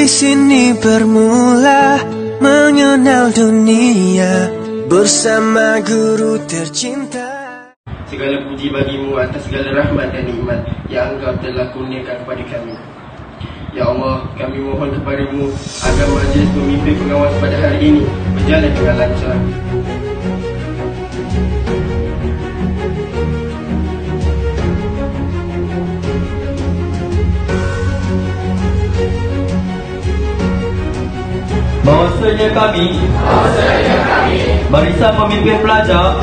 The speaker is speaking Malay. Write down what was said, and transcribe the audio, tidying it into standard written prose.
Di sini bermula mengenal dunia bersama guru tercinta. Segala puji bagimu atas segala rahmat dan nikmat yang Engkau telah kurniakan kepada kami. Ya Allah, kami mohon kepadamu agar majlis pemimpin pengawas pada hari ini berjalan dengan lancar. Bahwasanya kami barisan pemimpin pelajar